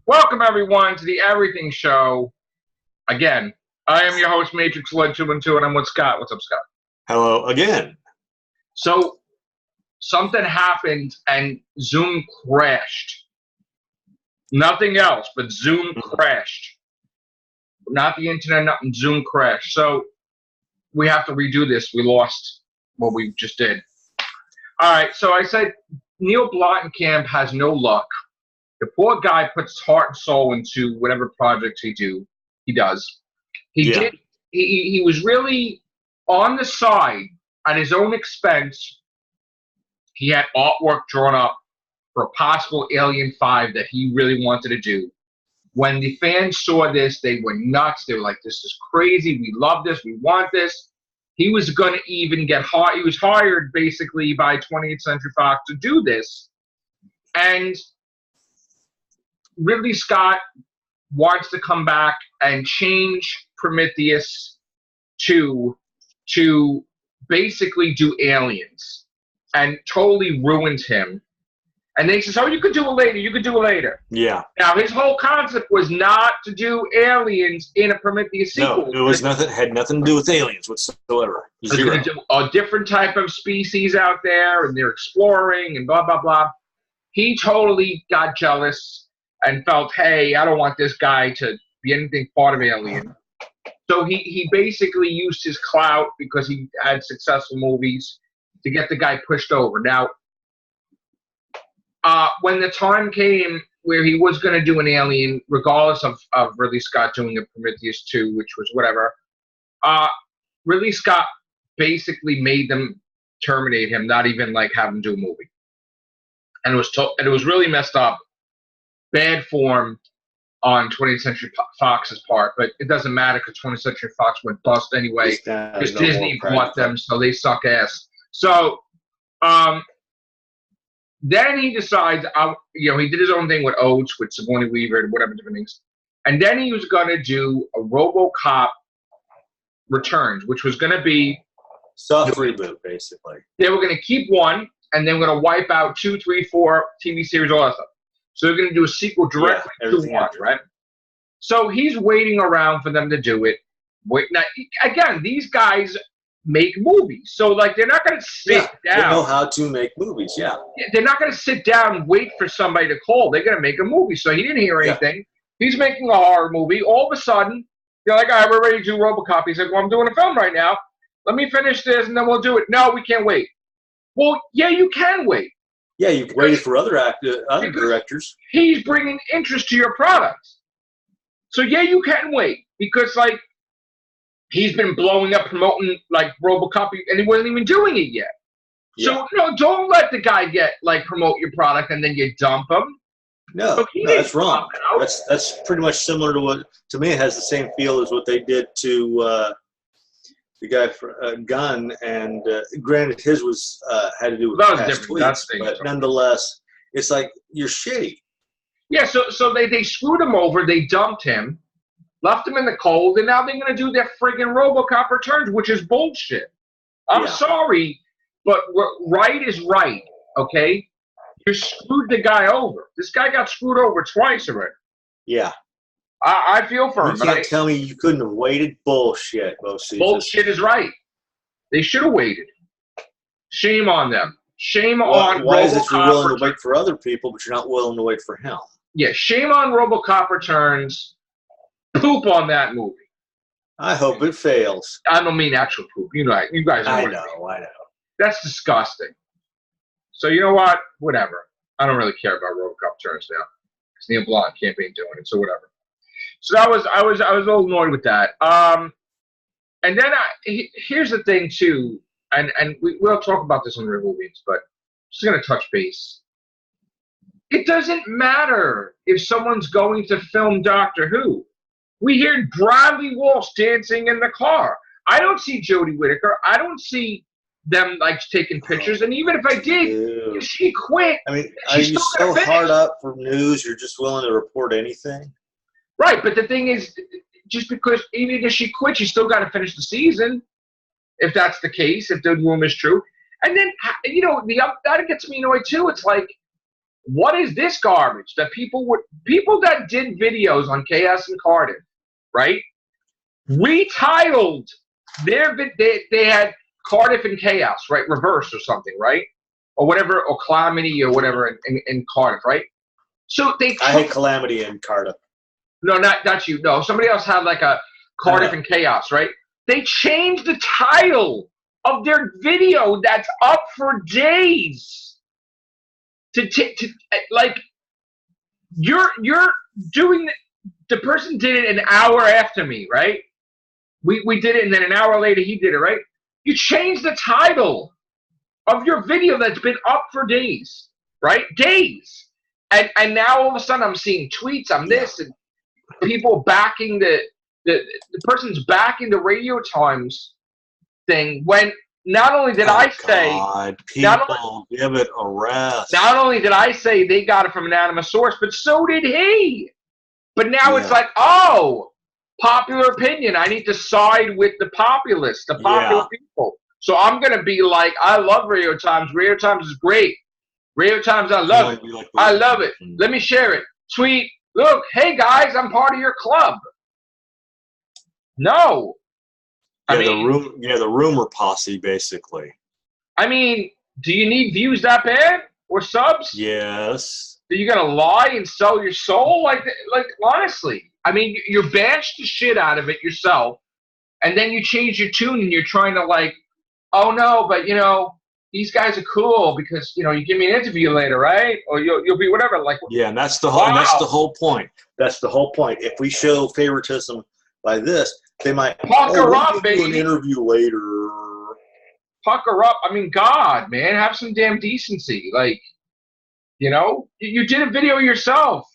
Welcome, everyone, to the Everything Show. Again, I am your host, Matrixlord212, and I'm with Scott. What's up, Scott? Hello again. So, something happened, and Zoom crashed. Nothing else, but Zoom crashed. Not the internet, nothing. Zoom crashed. So, we have to redo this. We lost what we just did. All right, so I said Neil Blomkamp has no luck. The poor guy puts heart and soul into whatever projects he does. He was really on the side at his own expense. He had artwork drawn up for a possible Alien 5 that he really wanted to do. When the fans saw this, they were nuts. They were like, "This is crazy. We love this. We want this." He was going to even get hired. He was hired basically by 20th Century Fox to do this. And Ridley Scott wants to come back and change Prometheus to basically do Aliens, and totally ruins him. And they says, "Oh, you could do it later. You could do it later." Yeah. Now his whole concept was not to do Aliens in a Prometheus sequel. No, it was nothing. Had nothing to do with aliens whatsoever. Zero. They do a different type of species out there, and they're exploring and blah blah blah. He totally got jealous and felt, "Hey, I don't want this guy to be anything part of Alien." So he basically used his clout because he had successful movies to get the guy pushed over. Now, when the time came where he was going to do an Alien, regardless of Ridley Scott doing a Prometheus 2, which was whatever, Ridley Scott basically made them terminate him, not even like have him do a movie. And it was really messed up. Bad form on 20th Century Fox's part, but it doesn't matter because 20th Century Fox went bust anyway because Disney bought them, so they suck ass. So then he decides, he did his own thing with Oates, with Sigourney Weaver, and whatever different things, and then he was going to do a RoboCop Returns, which was going to be soft reboot, basically. They were going to keep one, and then we're going to wipe out 2, 3, 4 TV series, all that stuff. So they're going to do a sequel directly to one, right? So he's waiting around for them to do it. Now, again, these guys make movies. So, like, they're not going to sit down. They know how to make movies, They're not going to sit down and wait for somebody to call. They're going to make a movie. So he didn't hear anything. Yeah. He's making a horror movie. All of a sudden, they're like, "All right, we're ready to do RoboCop." He's like, "Well, I'm doing a film right now. Let me finish this, and then we'll do it." "No, we can't wait." Well, yeah, you can wait. Yeah, you've waited for other directors. He's bringing interest to your product. So, yeah, you can wait. Because, like, he's been blowing up, promoting, like, RoboCop, and he wasn't even doing it yet. Yeah. So, don't let the guy promote your product and then you dump him. No, that's wrong. That's pretty much similar to me, it has the same feel as what they did to the guy for Gunn, and granted, his was had to do with past tweets, but nonetheless, it's like, you're shitty. Yeah, so they screwed him over. They dumped him, left him in the cold, and now they're going to do their friggin' RoboCop Returns, which is bullshit. I'm sorry, but right is right, okay? You screwed the guy over. This guy got screwed over twice already. Yeah. I feel for him. You can't tell me you couldn't have waited. Bullshit, most seasons. Bullshit is right. They should have waited. Shame on them. Shame on Why is it you're willing to wait for other people, but you're not willing to wait for him? Yeah, shame on RoboCop Returns. Poop on that movie. I hope it fails. I don't mean actual poop. You guys know. I know. That's disgusting. So you know what? Whatever. I don't really care about RoboCop Returns now. Because Neil Blomkamp ain't doing it, so whatever. So I was a little annoyed with that. And then here's the thing too, and we'll talk about this on the movies, but just gonna touch base. It doesn't matter if someone's going to film Doctor Who. We hear Bradley Walsh dancing in the car. I don't see Jodie Whittaker. I don't see them taking pictures. And even if I did, if she quit. I mean, are you so hard up for news? You're just willing to report anything? Right, but the thing is, just because even if she quit, she's still got to finish the season, if that's the case, if the rumor is true. And then, that gets me annoyed too. It's like, what is this garbage that people that did videos on Chaos and Cardiff, right? Retitled they had Cardiff and Chaos, right? Reverse or something, right? Or whatever, or Calamity or whatever in Cardiff, right? So I had Calamity in Cardiff. No, not you. No, somebody else had like a Cardiff and Chaos, right? They changed the title of their video that's up for days to like you're doing the person did it an hour after me, right? We did it, and then an hour later he did it, right? You changed the title of your video that's been up for days, right? Days. And now all of a sudden I'm seeing tweets on this and people backing the person's backing the Radio Times thing when not only did I say people give it a rest. Not only did I say they got it from an anonymous source, but so did he. But now it's like, oh, popular opinion. I need to side with the populace, the popular people. So I'm gonna be like, I love Radio Times. Radio Times is great. Radio Times, I love it. I love it. Let me share it. Tweet. Look, hey guys, I'm part of your club. No. The rumor posse, basically. I mean, do you need views that bad or subs? Yes. Are you gonna lie and sell your soul? Like honestly, I mean, you bash the shit out of it yourself, and then you change your tune and you're trying to like, oh no, but you know, these guys are cool because you know you give me an interview later, right? Or you'll be whatever. Like and that's the whole. And that's the whole point. That's the whole point. If we show favoritism by this, they might pucker up, baby. An interview later. Pucker up. I mean, God, man, have some damn decency. Like, you know, you did a video yourself,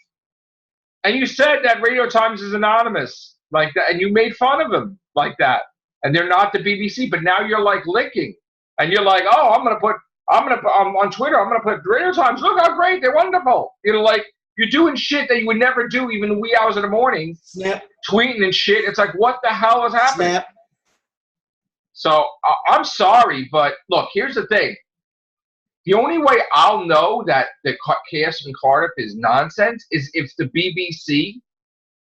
and you said that Radio Times is anonymous, like that, and you made fun of them like that, and they're not the BBC. But now you're like licking, and you're like, oh, I'm gonna put on Twitter. I'm gonna put Radio Times. Look how great, they're wonderful. You know, like you're doing shit that you would never do even in wee hours of the morning. Snap. Tweeting and shit. It's like, what the hell is happening? Snap. So I'm sorry, but look, here's the thing. The only way I'll know that the Chaos in Cardiff is nonsense is if the BBC.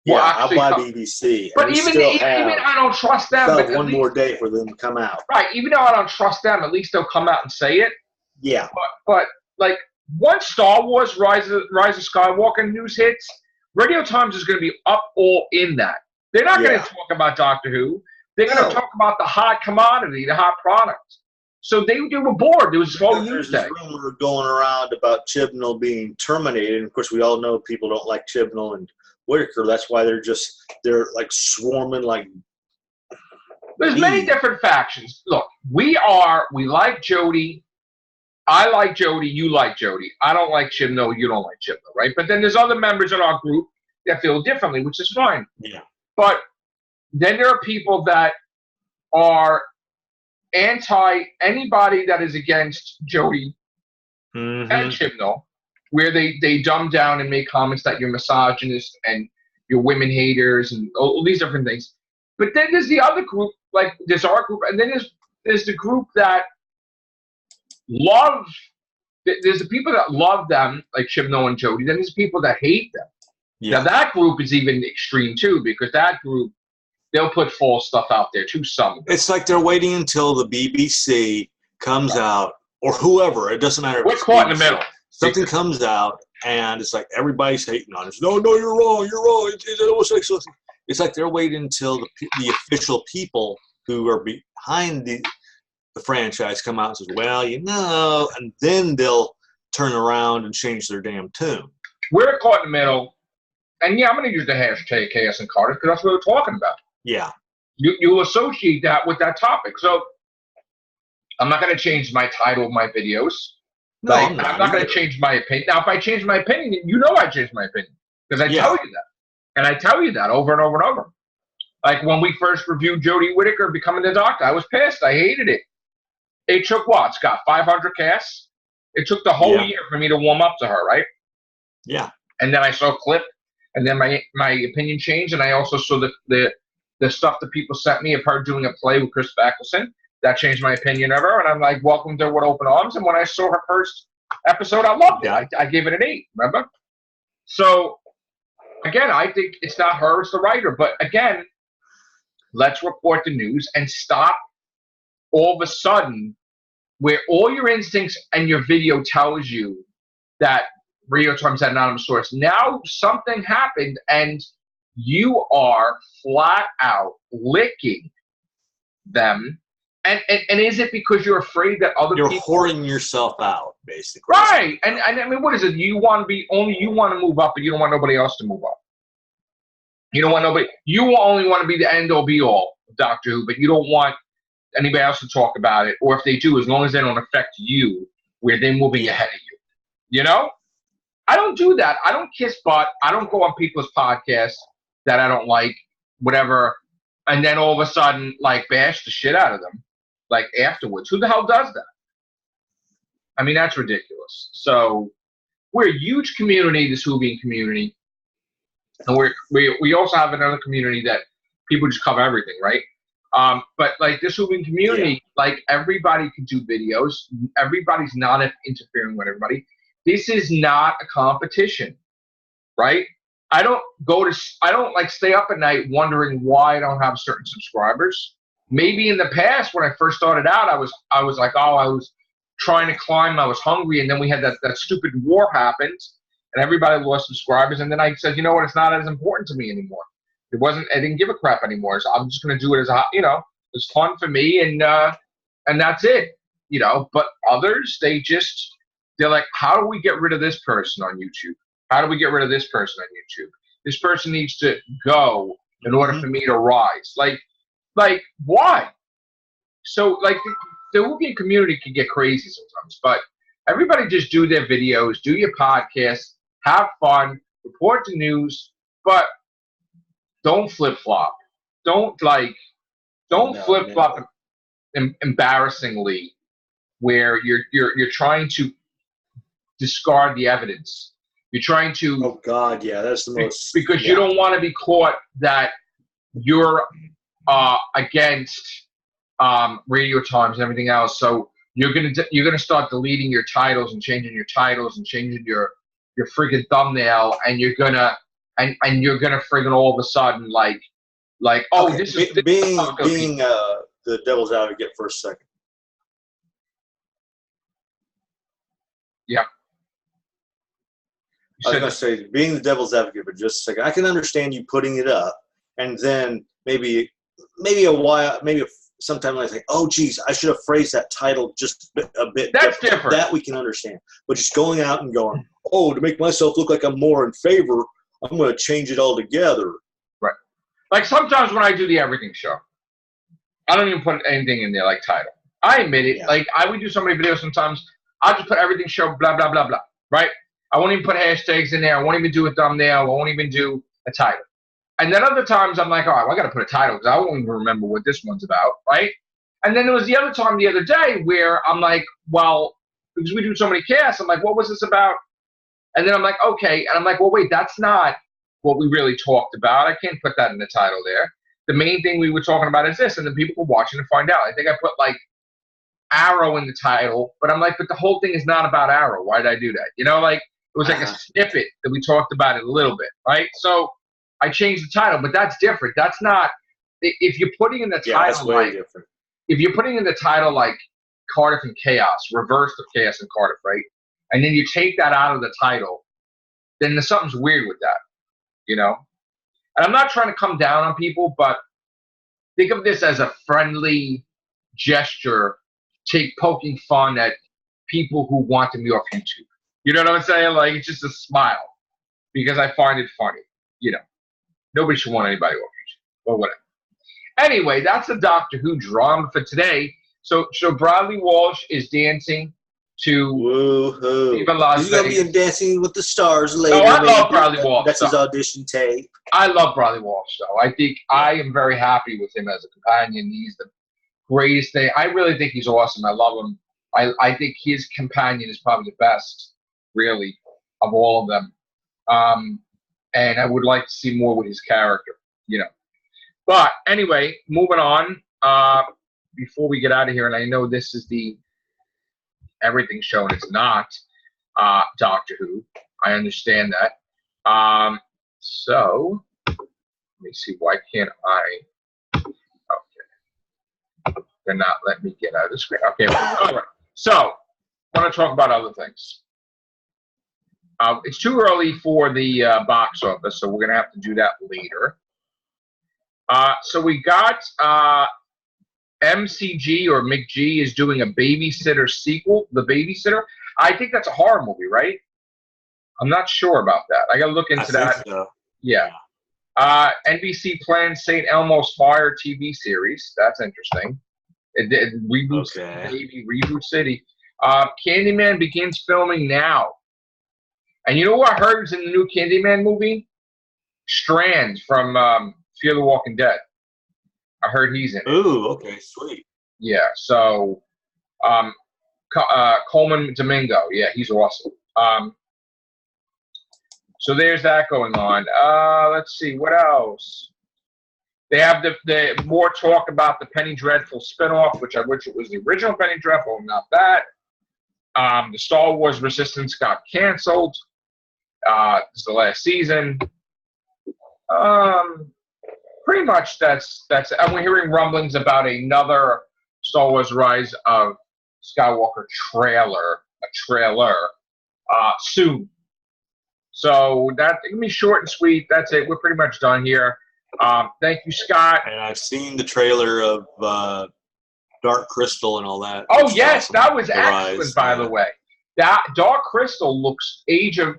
I'll buy BBC. But even I don't trust them. But one more day for them to come out. Right. Even though I don't trust them, at least they'll come out and say it. Yeah. But like once Star Wars Rise of Skywalker news hits, Radio Times is going to be up all in that. They're not going to talk about Doctor Who. They're going to talk about the hot commodity, the hot product. So they were bored. There was this whole news day. There's this rumor going around about Chibnall being terminated. And of course, we all know people don't like Chibnall and Whitaker. That's why they're like swarming like. There's many different factions. Look, we like Jodie. I like Jodie. You like Jodie. I don't like Chibnall. You don't like Chibnall, right? But then there's other members in our group that feel differently, which is fine. Yeah. But then there are people that are anti anybody that is against Jodie and Chibnall, where they dumb down and make comments that you're misogynist and you're women haters and all these different things. But then there's the other group, like there's our group, and then there's the group that love. There's the people that love them, like Chibnall and Jodie. Then there's people that hate them. Yeah. Now that group is even extreme too, because that group, they'll put false stuff out there too. It's like they're waiting until the BBC comes out, or whoever. It doesn't matter. What's caught in the middle? Something comes out, and it's like everybody's hating on it. No, you're wrong. You're wrong. It's like they're waiting until the official people who are behind the franchise come out and says, well, you know, and then they'll turn around and change their damn tune. We're caught in the middle, and I'm going to use the hashtag Chaos and Cardiff because that's what we're talking about. Yeah. You associate that with that topic. So I'm not going to change my title of my videos. No, I'm not going to change my opinion. Now, if I change my opinion, you know I changed my opinion because I tell you that. And I tell you that over and over and over. Like when we first reviewed Jodie Whittaker becoming the Doctor, I was pissed. I hated it. It took what, Scott? 500 casts? It took the whole year for me to warm up to her, right? Yeah. And then I saw a clip, and then my opinion changed, and I also saw the stuff that people sent me of her doing a play with Chris Fackleson. That changed my opinion of her, and I'm like, welcome to her with open arms. And when I saw her first episode. I loved it. I gave it an 8. Remember? So again, I think it's not her; it's the writer. But again, let's report the news and stop all of a sudden where all your instincts and your video tells you that Radio Times had an anonymous source. Now something happened and you are flat out licking them. And is it because you're afraid that other people... You're whoring yourself out, basically. Right. And I mean, what is it? You want to move up, but you don't want nobody else to move up. You don't want nobody... You only want to be the end-all, be-all of Doctor Who, but you don't want anybody else to talk about it, or if they do, as long as they don't affect you, where they're moving ahead of you. You know? I don't do that. I don't kiss butt. I don't go on people's podcasts that I don't like, whatever, and then all of a sudden, like, bash the shit out of them, like, afterwards. Who the hell does that? I mean, that's ridiculous. So, we're a huge community, this Whovian community, and we also have another community that people just cover everything, right? But like this Whovian community, like everybody can do videos. Everybody's not interfering with everybody. This is not a competition, right? I don't like stay up at night wondering why I don't have certain subscribers. Maybe in the past when I first started out, I was like, oh, I was trying to climb, I was hungry, and then we had that stupid war happened, and everybody lost subscribers, and then I said, you know what, it's not as important to me anymore. I didn't give a crap anymore, so I'm just going to do it as it's fun for me, and that's it, But others, they're like, how do we get rid of this person on YouTube? How do we get rid of this person on YouTube? This person needs to go in order for me to rise. Like why? So, like, the Whovian community can get crazy sometimes, but everybody just do their videos, do your podcasts, have fun, report the news, but don't flip-flop. Don't flip-flop embarrassingly where you're trying to discard the evidence. You're trying to... Oh, God, yeah, that's the most... Because you don't want to be caught that you're against Radio Times and everything else. So you're gonna start deleting your titles and changing your titles and changing your friggin' thumbnail, and you're gonna friggin' all of a sudden like oh, okay, this is being the devil's advocate for a second. Yeah. I was going to say, being the devil's advocate for just a second, I can understand you putting it up, and then maybe sometime I think, oh, geez, I should have phrased that title just a bit. That's different. That we can understand. But just going out and going, oh, to make myself look like I'm more in favor, I'm going to change it all together. Right. Like sometimes when I do the Everything Show, I don't even put anything in there like title. I admit it. Yeah. Like I would do so many videos sometimes, I'll just put Everything Show, blah, blah, blah, blah. Right? I won't even put hashtags in there. I won't even do a thumbnail. I won't even do a title. And then other times I'm like, all right, well, I got to put a title because I won't even remember what this one's about, right? And then there was the other time the other day where I'm like, well, because we do so many casts, I'm like, what was this about? And then I'm like, okay. And I'm like, well, wait, that's not what we really talked about. I can't put that in the title there. The main thing we were talking about is this, and then people were watching to find out. I think I put like Arrow in the title, but I'm like, but the whole thing is not about Arrow. Why did I do that? Like it was like a snippet that we talked about it a little bit, right? So I changed the title, but that's different. That's not, if you're putting in the title, that's way different. If you're putting in the title like Cardiff and Chaos, reverse of Chaos and Cardiff, right? And then you take that out of the title, then there's something's weird with that, And I'm not trying to come down on people, but think of this as a friendly gesture, poking fun at people who want to be off YouTube. You know what I'm saying? Like, it's just a smile because I find it funny. Nobody should want anybody off YouTube or whatever. Anyway, that's the Doctor Who drama for today. So Bradley Walsh is dancing to Viva Las Vegas. He's going to be dancing with the stars later. Oh, I love Bradley Walsh. That's his audition tape. I love Bradley Walsh, though. I think I am very happy with him as a companion. He's the greatest thing. I really think he's awesome. I love him. I think his companion is probably the best, really, of all of them. And I would like to see more with his character, But anyway, moving on. Before we get out of here, and I know this is the Everything Show, and it's not. Doctor Who. I understand that. So let me see. Why can't I? Okay, they're not letting me get out of the screen. Okay, all right. So I want to talk about other things. It's too early for the box office, so we're gonna have to do that later. So we got MCG or McG is doing a Babysitter sequel. The Babysitter. I think that's a horror movie, right? I'm not sure about that. I got to look into that. So. Yeah. NBC plans St. Elmo's Fire TV series. That's interesting. It reboots Baby Reboot City. Candyman begins filming now. And you know what I heard is in the new Candyman movie? Strand from Fear the Walking Dead. I heard he's in it. Ooh, okay, sweet. Yeah, so Coleman Domingo. Yeah, he's awesome. So there's that going on. Let's see, what else? They have the more talk about the Penny Dreadful spinoff, which I wish it was the original Penny Dreadful, not that. The Star Wars Resistance got canceled. This is the last season. Pretty much that's it. And we're hearing rumblings about another Star Wars Rise of Skywalker trailer soon. So that's gonna be short and sweet. That's it. We're pretty much done here. Thank you, Scott. And I've seen the trailer of Dark Crystal and all that. Oh yes, that was excellent. By the way, that Dark Crystal looks Age of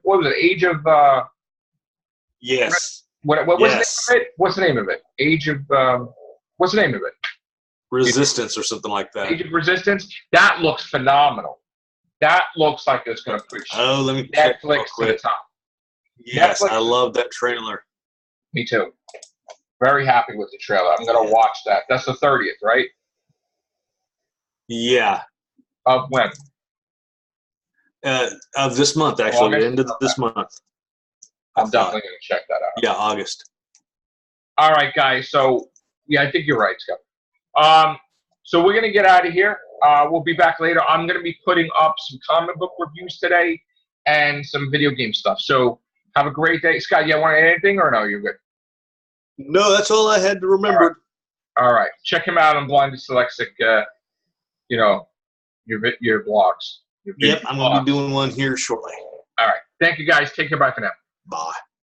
Yes. What was the name of it? What's the name of it? Age of what's the name of it? Resistance or something like that. Age of Resistance. That looks phenomenal. That looks like it's going to push let me Netflix to the top. Yes, Netflix. I love that trailer. Me too. Very happy with the trailer. I'm going to watch that. That's the 30th, right? Yeah. Of when? Of this month, actually. August? The end of this month. I'm definitely going to check that out. Yeah, August. All right, guys. So, yeah, I think you're right, Scott. So we're going to get out of here. We'll be back later. I'm going to be putting up some comic book reviews today and some video game stuff. So have a great day. Scott, you want to add anything or no? You're good? No, that's all I had to remember. All right. Check him out on Blind Dyslexic, your blogs. Yep, I'm going to be doing one here shortly. All right. Thank you, guys. Take care. Bye for now. Bye.